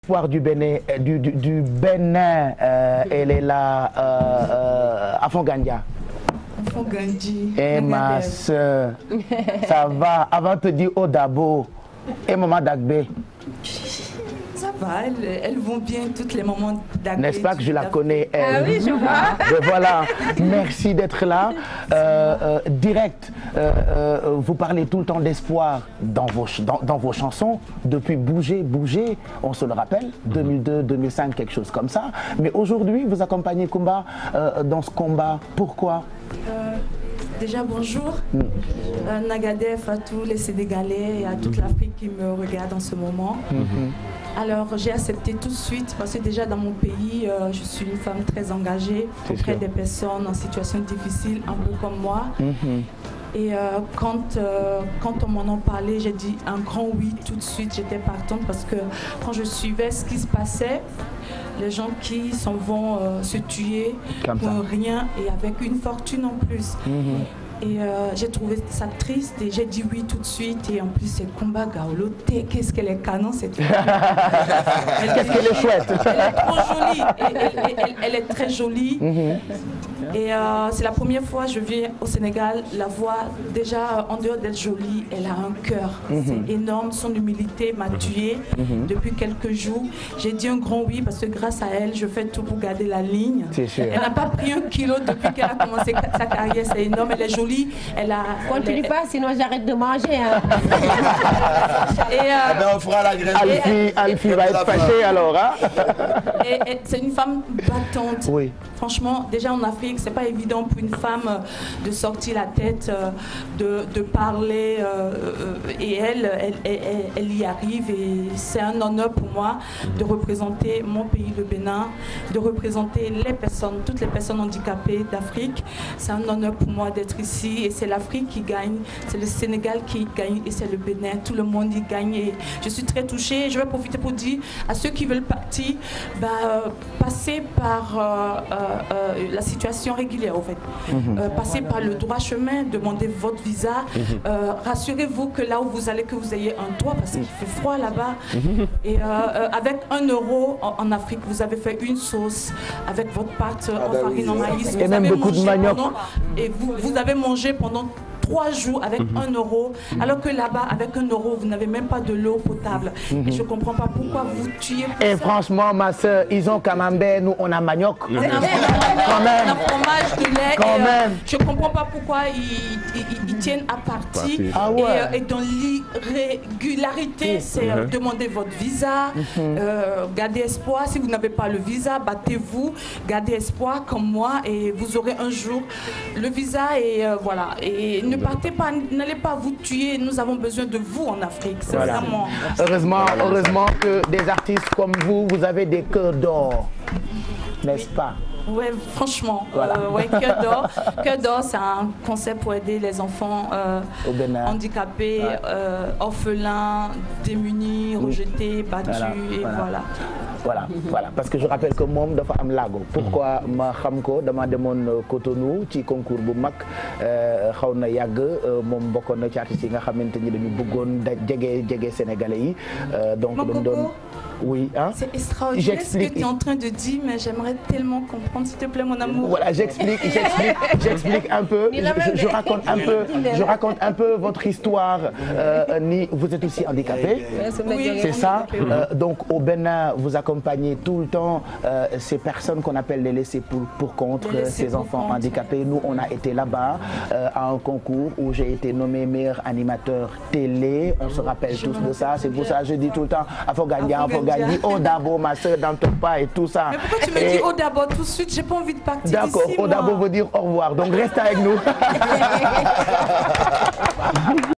Du Bénin, elle est là, Afongandja. Afongandji. Et ma soeur, ça va? Avant te dire Odabo et Maman Dagbe. Ça va, elles vont bien, toutes les moments d'agrément. N'est-ce pas que je la connais, elle? Ah oui, je vois. Voilà, merci d'être là. Direct, vous parlez tout le temps d'espoir dans vos chansons, depuis Bouger, Bouger, on se le rappelle, 2002, 2005, quelque chose comme ça. Mais aujourd'hui, vous accompagnez Kumba dans ce combat. Pourquoi? Déjà, bonjour. Nagadef à tous les Sénégalais et à toute l'Afrique qui me regarde en ce moment. Alors, j'ai accepté tout de suite parce que déjà dans mon pays, je suis une femme très engagée auprès des personnes en situation difficile, un peu comme moi. Et quand on m'en a parlé, j'ai dit un grand oui tout de suite. J'étais partante parce que quand je suivais ce qui se passait, les gens qui s'en vont se tuer pour rien et avec une fortune en plus. Et j'ai trouvé ça triste et j'ai dit oui tout de suite. Et en plus, c'est Kumba Gawlo. Qu'est-ce qu'elle est canon, cette fille. Qu'est-ce qu'elle est chouette. Elle est trop jolie. Elle est très jolie. Et c'est la première fois que je viens au Sénégal. La voix, déjà, en dehors d'être jolie, elle a un cœur. C'est énorme. Son humilité m'a tuée depuis quelques jours. J'ai dit un grand oui parce que grâce à elle, je fais tout pour garder la ligne. Elle n'a pas pris 1 kilo depuis qu'elle a commencé sa carrière. C'est énorme. Elle est jolie. Elle a. Continue pas, sinon j'arrête de manger. Hein. Et ben on fera la graine. Alfie va être fâchée alors. Hein? Et c'est une femme battante. Oui. Franchement, déjà en Afrique, c'est pas évident pour une femme de sortir la tête, de parler. Et elle y arrive. Et c'est un honneur pour moi de représenter mon pays, le Bénin, de représenter les personnes, toutes les personnes handicapées d'Afrique. C'est un honneur pour moi d'être ici. Et c'est l'Afrique qui gagne, c'est le Sénégal qui gagne et c'est le Bénin. Tout le monde y gagne. Et je suis très touchée. Je vais profiter pour dire à ceux qui veulent partir, passer par la situation régulière, en fait. Passer par le droit chemin, demandez votre visa. Rassurez-vous que là où vous allez, que vous ayez un toit, parce qu'il fait froid là-bas. Et avec 1 euro en Afrique, vous avez fait une sauce avec votre pâte en farine, en maïs. Et même beaucoup de manioc. Et vous avez mangé pendant 3 jours avec 1 euro, alors que là-bas, avec 1 euro, vous n'avez même pas de l'eau potable. Et je ne comprends pas pourquoi vous tuez. Et franchement, ma soeur, ils ont camembert, nous on a manioc. On a fromage, de lait. Quand même. Je ne comprends pas pourquoi ils tiennent à partir. Ah ouais. Et dans l'irrégularité, c'est demander votre visa, gardez espoir. Si vous n'avez pas le visa, battez-vous, gardez espoir comme moi et vous aurez un jour le visa et voilà. Et ne partez pas, n'allez pas vous tuer. Nous avons besoin de vous en Afrique. C'est vraiment. Heureusement que des artistes comme vous, vous avez des cœurs d'or, n'est-ce pas? Ouais, franchement, Cœur d'or, c'est un concept pour aider les enfants handicapés, orphelins, démunis, rejetés, battus, et voilà. Voilà, parce que je rappelle que moom dafa am laago. Pourquoi ma xam ko dama demoon Cotonou ci concours bu mag xaw na yàgg moom bokkoon na ci artistes yi nga xamante ni dañu bëggoon jege sénégalais yi donc dañu doon. Oui, hein? C'est extraordinaire ce que tu es en train de dire, mais j'aimerais tellement comprendre, s'il te plaît, mon amour. Voilà, j'explique un peu. Je raconte un peu votre histoire. Vous êtes aussi handicapé, oui, c'est ça. Donc au Bénin, vous accompagnez tout le temps ces personnes qu'on appelle les laissés pour contre, ces enfants handicapés. Nous, on a été là-bas à un concours où j'ai été nommé meilleur animateur télé. On se rappelle tous de ça. C'est pour ça que je dis tout le temps, Afongandja, Gagné Odabo, ma soeur, dans ton pas et tout ça. Mais pourquoi tu me dis Odabo tout de suite? J'ai pas envie de partir. D'accord, Odabo veut dire au revoir. Donc reste avec nous.